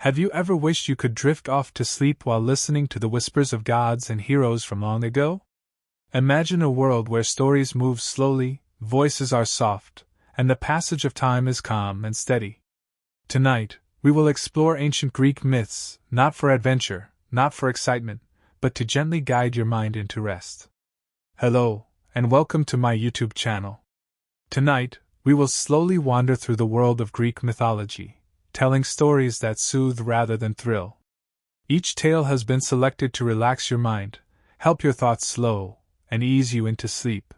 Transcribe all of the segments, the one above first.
Have you ever wished you could drift off to sleep while listening to the whispers of gods and heroes from long ago? Imagine a world where stories move slowly, voices are soft, and the passage of time is calm and steady. Tonight, we will explore ancient Greek myths, not for adventure, not for excitement, but to gently guide your mind into rest. Hello, and welcome to my YouTube channel. Tonight, we will slowly wander through the world of Greek mythology, telling stories that soothe rather than thrill. Each tale has been selected to relax your mind, help your thoughts slow, and ease you into sleep.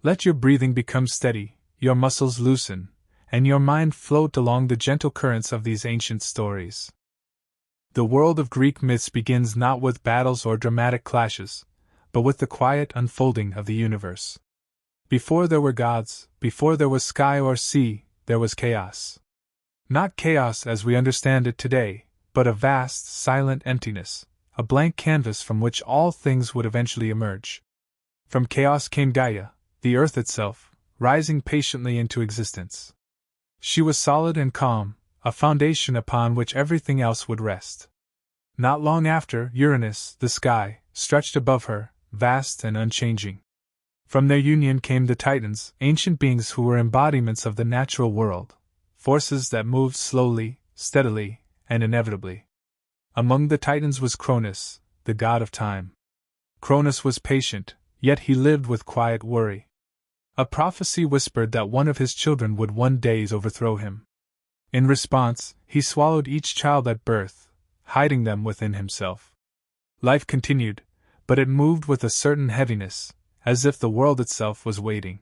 Let your breathing become steady, your muscles loosen, and your mind float along the gentle currents of these ancient stories. The world of Greek myths begins not with battles or dramatic clashes, but with the quiet unfolding of the universe. Before there were gods, before there was sky or sea, there was chaos. Not chaos as we understand it today, but a vast, silent emptiness, a blank canvas from which all things would eventually emerge. From chaos came Gaia, the earth itself, rising patiently into existence. She was solid and calm, a foundation upon which everything else would rest. Not long after, Uranus, the sky, stretched above her, vast and unchanging. From their union came the Titans, ancient beings who were embodiments of the natural world, forces that moved slowly, steadily, and inevitably. Among the Titans was Cronus, the god of time. Cronus was patient, yet he lived with quiet worry. A prophecy whispered that one of his children would one day overthrow him. In response, he swallowed each child at birth, hiding them within himself. Life continued, but it moved with a certain heaviness, as if the world itself was waiting.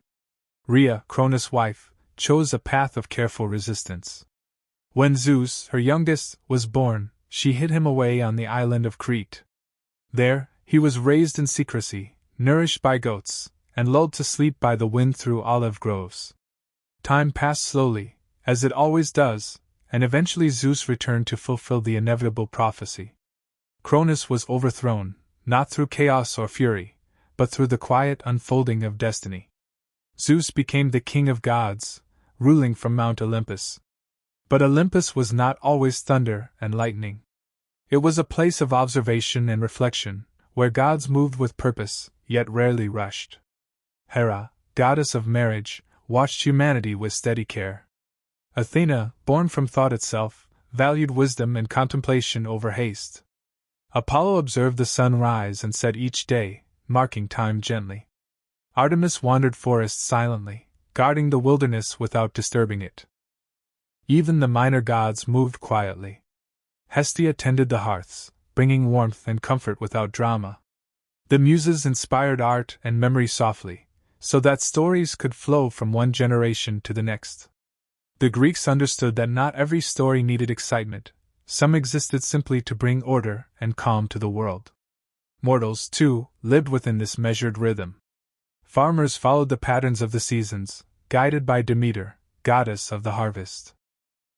Rhea, Cronus' wife, chose a path of careful resistance. When Zeus, her youngest, was born, she hid him away on the island of Crete. There, he was raised in secrecy, nourished by goats, and lulled to sleep by the wind through olive groves. Time passed slowly, as it always does, and eventually Zeus returned to fulfill the inevitable prophecy. Cronus was overthrown, not through chaos or fury, but through the quiet unfolding of destiny. Zeus became the king of gods, ruling from Mount Olympus. But Olympus was not always thunder and lightning. It was a place of observation and reflection, where gods moved with purpose, yet rarely rushed. Hera, goddess of marriage, watched humanity with steady care. Athena, born from thought itself, valued wisdom and contemplation over haste. Apollo observed the sun rise and set each day, marking time gently. Artemis wandered forests silently, guarding the wilderness without disturbing it. Even the minor gods moved quietly. Hestia tended the hearths, bringing warmth and comfort without drama. The Muses inspired art and memory softly, so that stories could flow from one generation to the next. The Greeks understood that not every story needed excitement, some existed simply to bring order and calm to the world. Mortals, too, lived within this measured rhythm. Farmers followed the patterns of the seasons, guided by Demeter, goddess of the harvest.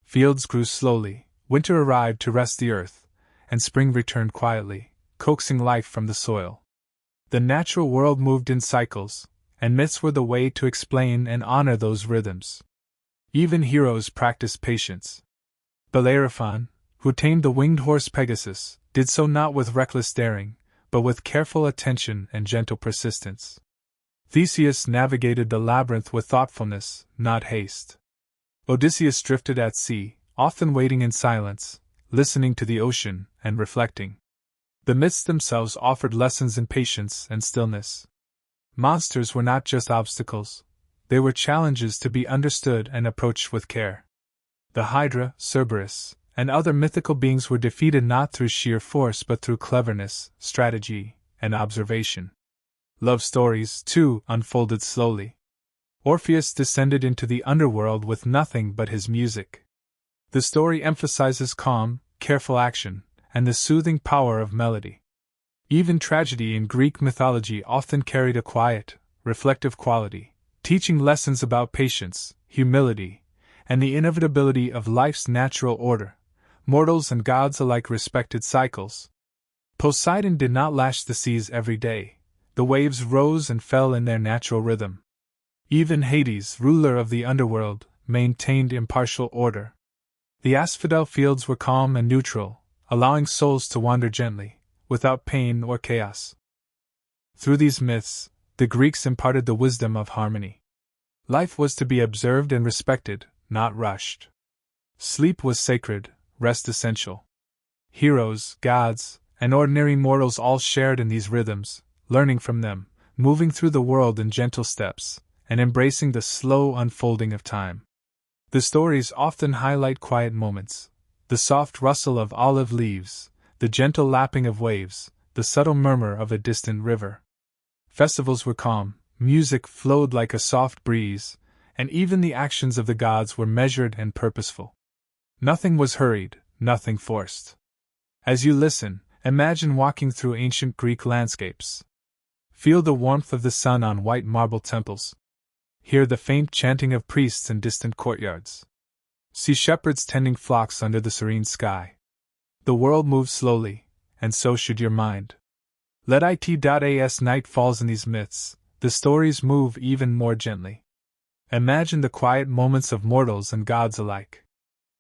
Fields grew slowly, winter arrived to rest the earth, and spring returned quietly, coaxing life from the soil. The natural world moved in cycles, and myths were the way to explain and honor those rhythms. Even heroes practiced patience. Bellerophon, who tamed the winged horse Pegasus, did so not with reckless daring, but with careful attention and gentle persistence. Theseus navigated the labyrinth with thoughtfulness, not haste. Odysseus drifted at sea, often waiting in silence, listening to the ocean and reflecting. The myths themselves offered lessons in patience and stillness. Monsters were not just obstacles, they were challenges to be understood and approached with care. The Hydra, Cerberus, and other mythical beings were defeated not through sheer force but through cleverness, strategy, and observation. Love stories, too, unfolded slowly. Orpheus descended into the underworld with nothing but his music. The story emphasizes calm, careful action, and the soothing power of melody. Even tragedy in Greek mythology often carried a quiet, reflective quality, teaching lessons about patience, humility, and the inevitability of life's natural order. Mortals and gods alike respected cycles. Poseidon did not lash the seas every day. The waves rose and fell in their natural rhythm. Even Hades, ruler of the underworld, maintained impartial order. The asphodel fields were calm and neutral, allowing souls to wander gently, without pain or chaos. Through these myths, the Greeks imparted the wisdom of harmony. Life was to be observed and respected, not rushed. Sleep was sacred, rest essential. Heroes, gods, and ordinary mortals all shared in these rhythms, learning from them, moving through the world in gentle steps, and embracing the slow unfolding of time. The stories often highlight quiet moments: the soft rustle of olive leaves, the gentle lapping of waves, the subtle murmur of a distant river. Festivals were calm, music flowed like a soft breeze, and even the actions of the gods were measured and purposeful. Nothing was hurried, nothing forced. As you listen, imagine walking through ancient Greek landscapes. Feel the warmth of the sun on white marble temples. Hear the faint chanting of priests in distant courtyards. See shepherds tending flocks under the serene sky. The world moves slowly, and so should your mind. Let it.as night falls in these myths, the stories move even more gently. Imagine the quiet moments of mortals and gods alike.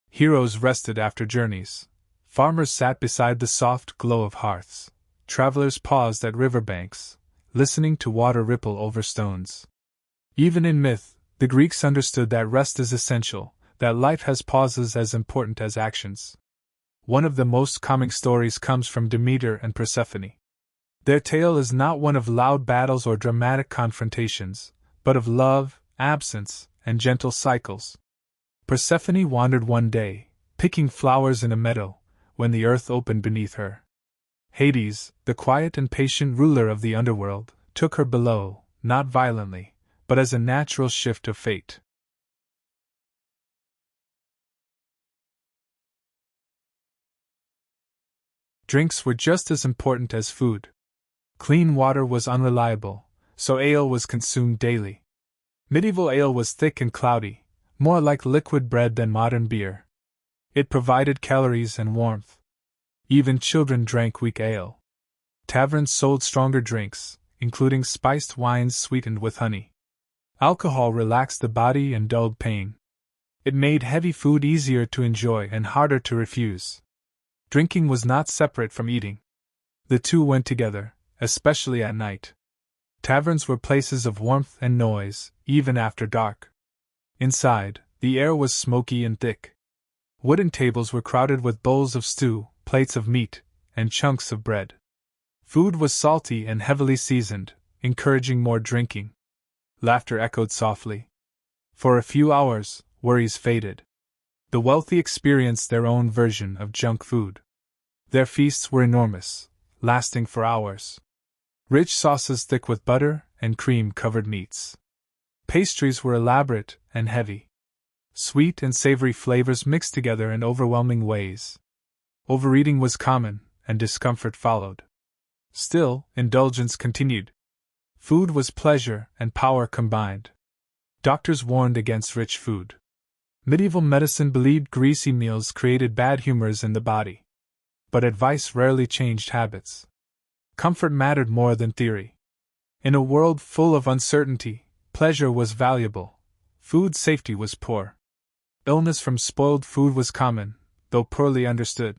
Heroes rested after journeys. Farmers sat beside the soft glow of hearths. Travelers paused at riverbanks, listening to water ripple over stones. Even in myth, the Greeks understood that rest is essential, that life has pauses as important as actions. One of the most common stories comes from Demeter and Persephone. Their tale is not one of loud battles or dramatic confrontations, but of love, absence, and gentle cycles. Persephone wandered one day, picking flowers in a meadow, when the earth opened beneath her. Hades, the quiet and patient ruler of the underworld, took her below, not violently, but as a natural shift of fate. Drinks were just as important as food. Clean water was unreliable, so ale was consumed daily. Medieval ale was thick and cloudy, more like liquid bread than modern beer. It provided calories and warmth. Even children drank weak ale. Taverns sold stronger drinks, including spiced wines sweetened with honey. Alcohol relaxed the body and dulled pain. It made heavy food easier to enjoy and harder to refuse. Drinking was not separate from eating. The two went together, especially at night. Taverns were places of warmth and noise, even after dark. Inside, the air was smoky and thick. Wooden tables were crowded with bowls of stew, plates of meat, and chunks of bread. Food was salty and heavily seasoned, encouraging more drinking. Laughter echoed softly. For a few hours, worries faded. The wealthy experienced their own version of junk food. Their feasts were enormous, lasting for hours. Rich sauces thick with butter and cream covered meats. Pastries were elaborate and heavy. Sweet and savory flavors mixed together in overwhelming ways. Overeating was common, and discomfort followed. Still, indulgence continued. Food was pleasure and power combined. Doctors warned against rich food. Medieval medicine believed greasy meals created bad humors in the body. But advice rarely changed habits. Comfort mattered more than theory. In a world full of uncertainty, pleasure was valuable. Food safety was poor. Illness from spoiled food was common, though poorly understood.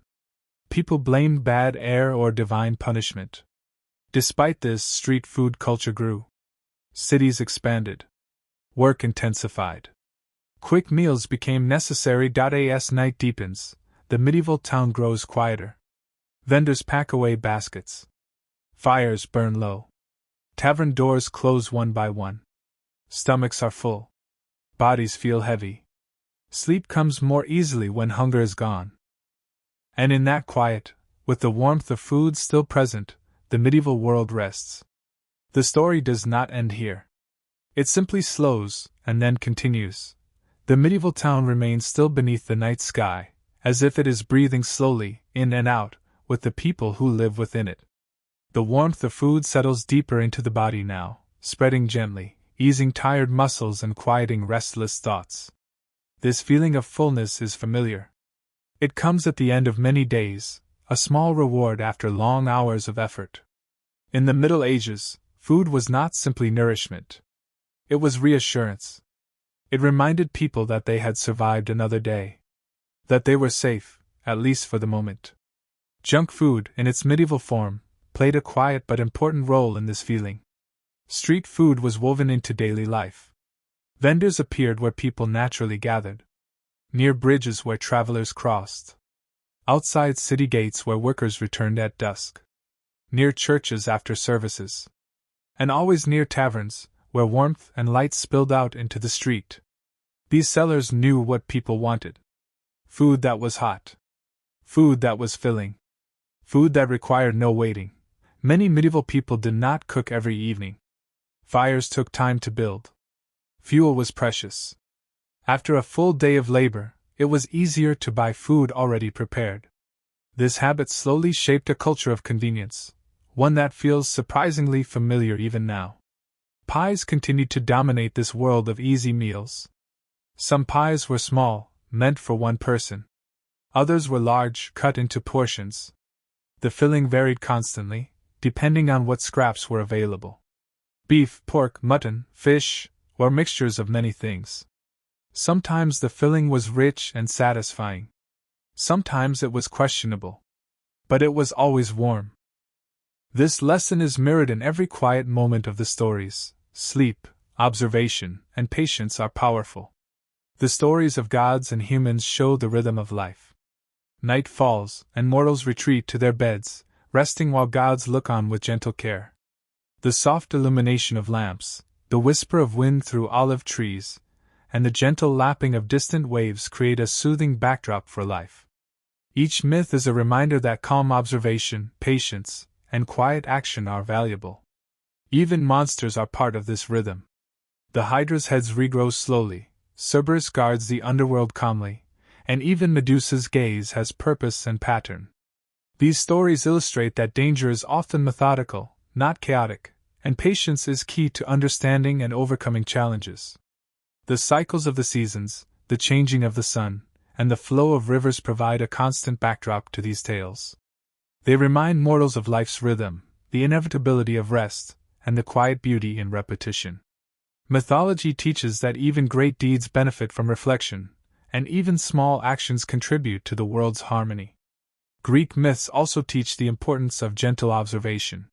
People blamed bad air or divine punishment. Despite this, street food culture grew. Cities expanded. Work intensified. Quick meals became necessary. As night deepens, the medieval town grows quieter. Vendors pack away baskets. Fires burn low. Tavern doors close one by one. Stomachs are full. Bodies feel heavy. Sleep comes more easily when hunger is gone. And in that quiet, with the warmth of food still present, the medieval world rests. The story does not end here. It simply slows, and then continues. The medieval town remains still beneath the night sky, as if it is breathing slowly, in and out, with the people who live within it. The warmth of food settles deeper into the body now, spreading gently, easing tired muscles and quieting restless thoughts. This feeling of fullness is familiar. It comes at the end of many days, a small reward after long hours of effort. In the Middle Ages, food was not simply nourishment. It was reassurance. It reminded people that they had survived another day. That they were safe, at least for the moment. Junk food, in its medieval form, played a quiet but important role in this feeling. Street food was woven into daily life. Vendors appeared where people naturally gathered. Near bridges where travelers crossed. Outside city gates where workers returned at dusk. Near churches after services. And always near taverns, where warmth and light spilled out into the street. These sellers knew what people wanted. Food that was hot. Food that was filling. Food that required no waiting. Many medieval people did not cook every evening. Fires took time to build. Fuel was precious. After a full day of labor, it was easier to buy food already prepared. This habit slowly shaped a culture of convenience, one that feels surprisingly familiar even now. Pies continued to dominate this world of easy meals. Some pies were small, meant for one person. Others were large, cut into portions. The filling varied constantly, depending on what scraps were available. Beef, pork, mutton, fish, or mixtures of many things. Sometimes the filling was rich and satisfying. Sometimes it was questionable. But it was always warm. This lesson is mirrored in every quiet moment of the stories. Sleep, observation, and patience are powerful. The stories of gods and humans show the rhythm of life. Night falls, and mortals retreat to their beds, resting while gods look on with gentle care. The soft illumination of lamps, the whisper of wind through olive trees, and the gentle lapping of distant waves create a soothing backdrop for life. Each myth is a reminder that calm observation, patience, and quiet action are valuable. Even monsters are part of this rhythm. The Hydra's heads regrow slowly, Cerberus guards the underworld calmly, and even Medusa's gaze has purpose and pattern. These stories illustrate that danger is often methodical, not chaotic, and patience is key to understanding and overcoming challenges. The cycles of the seasons, the changing of the sun, and the flow of rivers provide a constant backdrop to these tales. They remind mortals of life's rhythm, the inevitability of rest, and the quiet beauty in repetition. Mythology teaches that even great deeds benefit from reflection, and even small actions contribute to the world's harmony. Greek myths also teach the importance of gentle observation.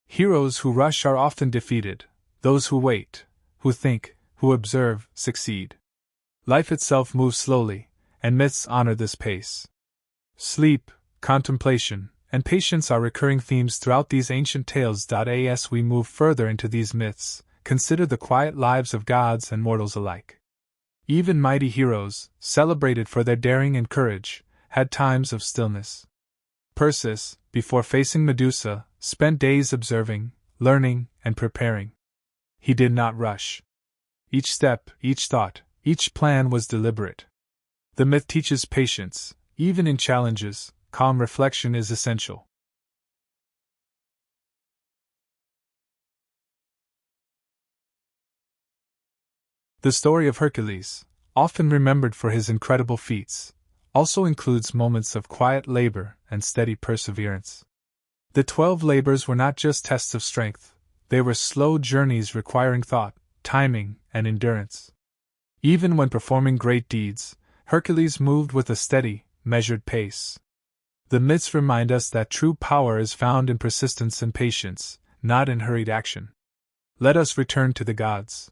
Heroes who rush are often defeated, those who wait, who think, who observe, succeed. Life itself moves slowly, and myths honor this pace. Sleep, contemplation, and patience are recurring themes throughout these ancient tales. As we move further into these myths, consider the quiet lives of gods and mortals alike. Even mighty heroes, celebrated for their daring and courage, had times of stillness. Perseus, before facing Medusa, spent days observing, learning, and preparing. He did not rush. Each step, each thought, each plan was deliberate. The myth teaches patience. Even in challenges, calm reflection is essential. The story of Hercules, often remembered for his incredible feats, also includes moments of quiet labor and steady perseverance. The 12 labors were not just tests of strength, they were slow journeys requiring thought, timing, and endurance. Even when performing great deeds, Hercules moved with a steady, measured pace. The myths remind us that true power is found in persistence and patience, not in hurried action. Let us return to the gods.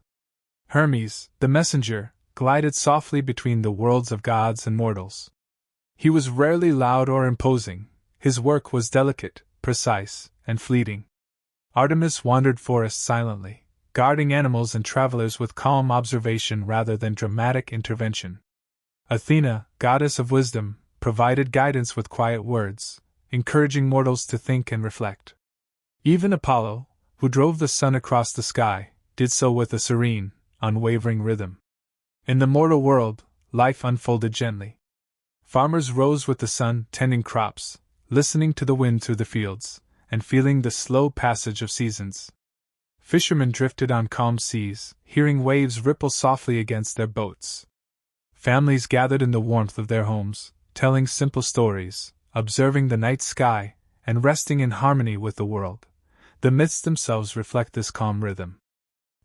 Hermes, the messenger, glided softly between the worlds of gods and mortals. He was rarely loud or imposing, his work was delicate, precise, and fleeting. Artemis wandered forests silently, guarding animals and travelers with calm observation rather than dramatic intervention. Athena, goddess of wisdom, provided guidance with quiet words, encouraging mortals to think and reflect. Even Apollo, who drove the sun across the sky, did so with a serene, unwavering rhythm. In the mortal world, life unfolded gently. Farmers rose with the sun, tending crops, listening to the wind through the fields, and feeling the slow passage of seasons. Fishermen drifted on calm seas, hearing waves ripple softly against their boats. Families gathered in the warmth of their homes, telling simple stories, observing the night sky, and resting in harmony with the world. The myths themselves reflect this calm rhythm.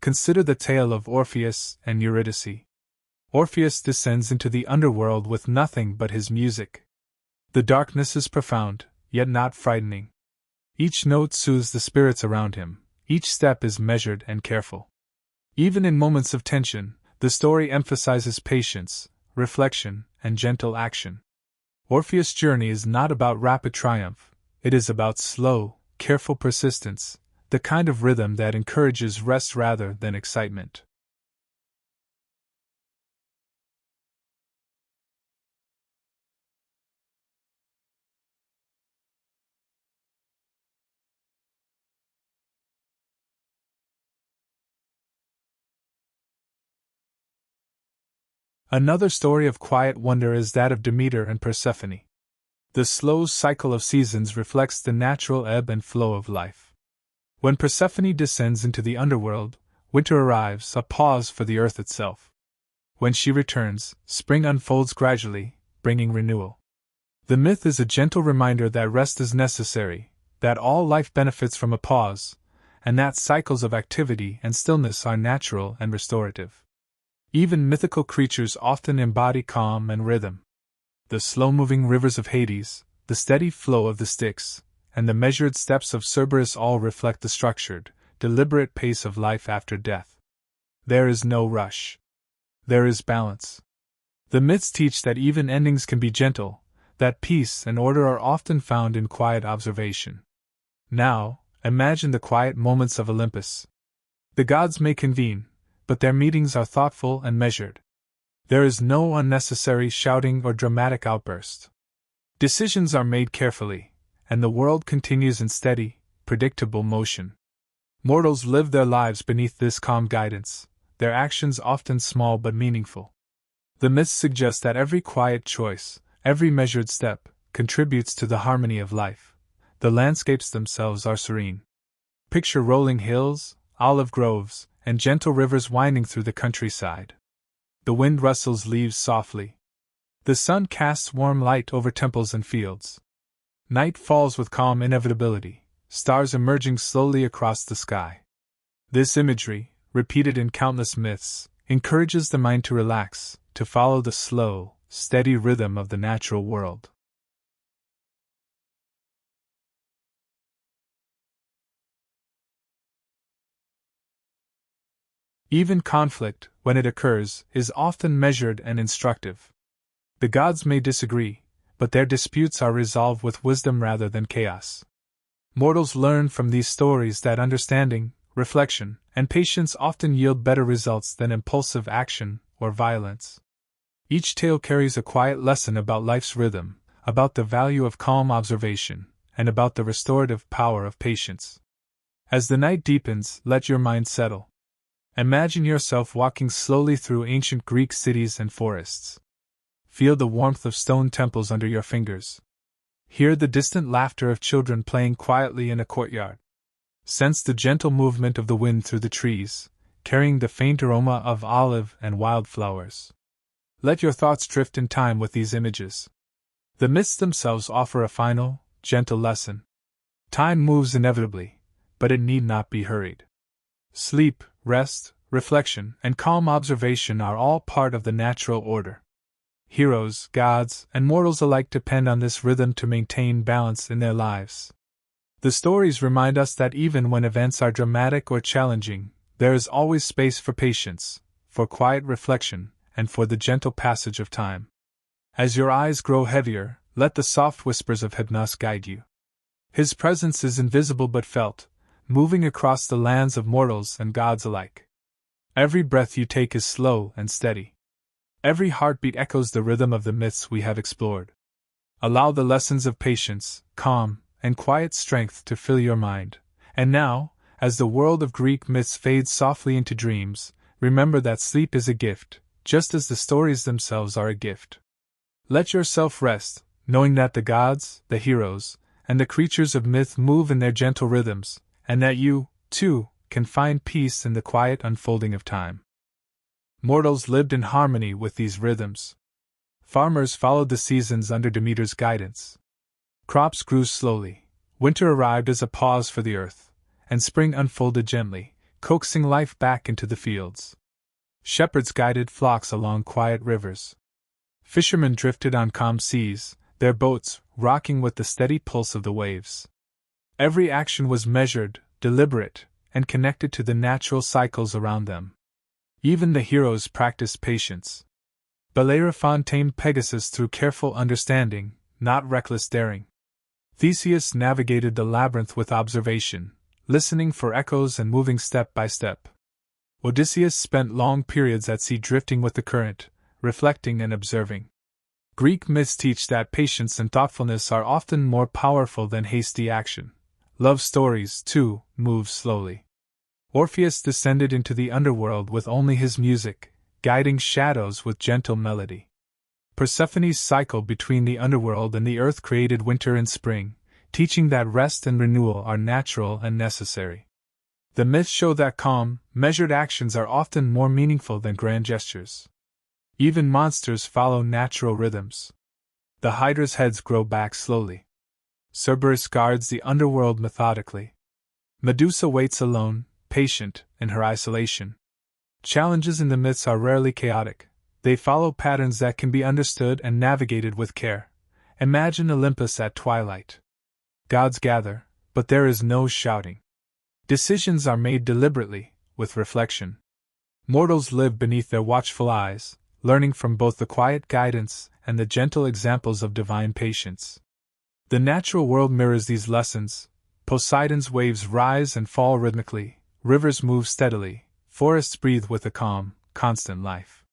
Consider the tale of Orpheus and Eurydice. Orpheus descends into the underworld with nothing but his music. The darkness is profound, yet not frightening. Each note soothes the spirits around him, each step is measured and careful. Even in moments of tension, the story emphasizes patience, reflection, and gentle action. Orpheus' journey is not about rapid triumph, it is about slow, careful persistence, the kind of rhythm that encourages rest rather than excitement. Another story of quiet wonder is that of Demeter and Persephone. The slow cycle of seasons reflects the natural ebb and flow of life. When Persephone descends into the underworld, winter arrives, a pause for the earth itself. When she returns, spring unfolds gradually, bringing renewal. The myth is a gentle reminder that rest is necessary, that all life benefits from a pause, and that cycles of activity and stillness are natural and restorative. Even mythical creatures often embody calm and rhythm. The slow-moving rivers of Hades, the steady flow of the Styx, and the measured steps of Cerberus all reflect the structured, deliberate pace of life after death. There is no rush. There is balance. The myths teach that even endings can be gentle, that peace and order are often found in quiet observation. Now, imagine the quiet moments of Olympus. The gods may convene, but their meetings are thoughtful and measured. There is no unnecessary shouting or dramatic outburst. Decisions are made carefully, and the world continues in steady, predictable motion. Mortals live their lives beneath this calm guidance, their actions often small but meaningful. The myths suggest that every quiet choice, every measured step, contributes to the harmony of life. The landscapes themselves are serene. Picture rolling hills, olive groves, and gentle rivers winding through the countryside. The wind rustles leaves softly. The sun casts warm light over temples and fields. Night falls with calm inevitability, stars emerging slowly across the sky. This imagery, repeated in countless myths, encourages the mind to relax, to follow the slow, steady rhythm of the natural world. Even conflict, when it occurs, is often measured and instructive. The gods may disagree, but their disputes are resolved with wisdom rather than chaos. Mortals learn from these stories that understanding, reflection, and patience often yield better results than impulsive action or violence. Each tale carries a quiet lesson about life's rhythm, about the value of calm observation, and about the restorative power of patience. As the night deepens, let your mind settle. Imagine yourself walking slowly through ancient Greek cities and forests. Feel the warmth of stone temples under your fingers. Hear the distant laughter of children playing quietly in a courtyard. Sense the gentle movement of the wind through the trees, carrying the faint aroma of olive and wildflowers. Let your thoughts drift in time with these images. The myths themselves offer a final, gentle lesson. Time moves inevitably, but it need not be hurried. Sleep, rest, reflection, and calm observation are all part of the natural order. Heroes, gods, and mortals alike depend on this rhythm to maintain balance in their lives. The stories remind us that even when events are dramatic or challenging, there is always space for patience, for quiet reflection, and for the gentle passage of time. As your eyes grow heavier, let the soft whispers of Hypnos guide you. His presence is invisible but felt, moving across the lands of mortals and gods alike. Every breath you take is slow and steady. Every heartbeat echoes the rhythm of the myths we have explored. Allow the lessons of patience, calm, and quiet strength to fill your mind. And now, as the world of Greek myths fades softly into dreams, remember that sleep is a gift, just as the stories themselves are a gift. Let yourself rest, knowing that the gods, the heroes, and the creatures of myth move in their gentle rhythms, and that you, too, can find peace in the quiet unfolding of time. Mortals lived in harmony with these rhythms. Farmers followed the seasons under Demeter's guidance. Crops grew slowly, winter arrived as a pause for the earth, and spring unfolded gently, coaxing life back into the fields. Shepherds guided flocks along quiet rivers. Fishermen drifted on calm seas, their boats rocking with the steady pulse of the waves. Every action was measured, deliberate, and connected to the natural cycles around them. Even the heroes practiced patience. Bellerophon tamed Pegasus through careful understanding, not reckless daring. Theseus navigated the labyrinth with observation, listening for echoes and moving step by step. Odysseus spent long periods at sea drifting with the current, reflecting and observing. Greek myths teach that patience and thoughtfulness are often more powerful than hasty action. Love stories, too, move slowly. Orpheus descended into the underworld with only his music, guiding shadows with gentle melody. Persephone's cycle between the underworld and the earth created winter and spring, teaching that rest and renewal are natural and necessary. The myths show that calm, measured actions are often more meaningful than grand gestures. Even monsters follow natural rhythms. The Hydra's heads grow back slowly. Cerberus guards the underworld methodically. Medusa waits alone, patient, in her isolation. Challenges in the myths are rarely chaotic. They follow patterns that can be understood and navigated with care. Imagine Olympus at twilight. Gods gather, but there is no shouting. Decisions are made deliberately, with reflection. Mortals live beneath their watchful eyes, learning from both the quiet guidance and the gentle examples of divine patience. The natural world mirrors these lessons. Poseidon's waves rise and fall rhythmically, rivers move steadily, forests breathe with a calm, constant life.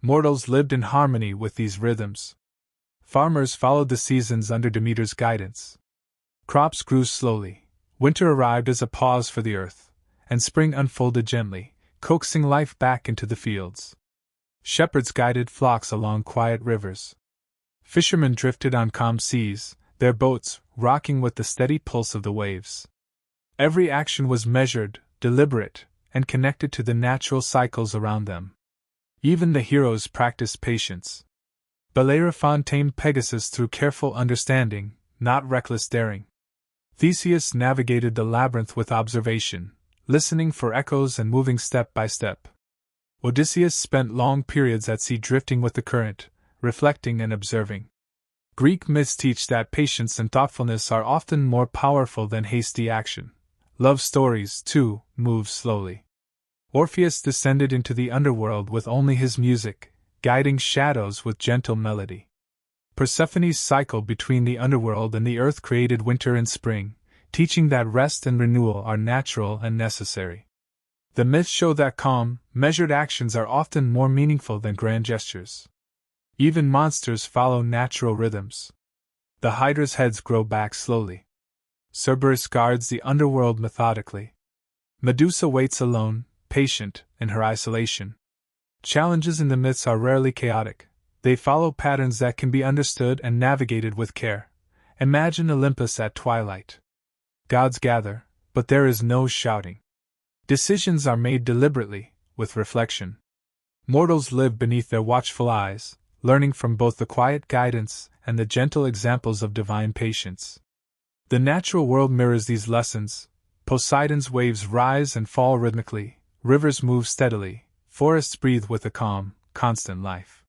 Mortals lived in harmony with these rhythms. Farmers followed the seasons under Demeter's guidance. Crops grew slowly, winter arrived as a pause for the earth, and spring unfolded gently, coaxing life back into the fields. Shepherds guided flocks along quiet rivers. Fishermen drifted on calm seas, their boats rocking with the steady pulse of the waves. Every action was measured, deliberate, and connected to the natural cycles around them. Even the heroes practiced patience. Bellerophon tamed Pegasus through careful understanding, not reckless daring. Theseus navigated the labyrinth with observation, listening for echoes and moving step by step. Odysseus spent long periods at sea drifting with the current, reflecting and observing. Greek myths teach that patience and thoughtfulness are often more powerful than hasty action. Love stories, too, move slowly. Orpheus descended into the underworld with only his music, guiding shadows with gentle melody. Persephone's cycle between the underworld and the earth created winter and spring, teaching that rest and renewal are natural and necessary. The myths show that calm, measured actions are often more meaningful than grand gestures. Even monsters follow natural rhythms. The Hydra's heads grow back slowly. Cerberus guards the underworld methodically. Medusa waits alone, patient, in her isolation. Challenges in the myths are rarely chaotic. They follow patterns that can be understood and navigated with care. Imagine Olympus at twilight. Gods gather, but there is no shouting. Decisions are made deliberately, with reflection. Mortals live beneath their watchful eyes, learning from both the quiet guidance and the gentle examples of divine patience. The natural world mirrors these lessons. Poseidon's waves rise and fall rhythmically, rivers move steadily, forests breathe with a calm, constant life.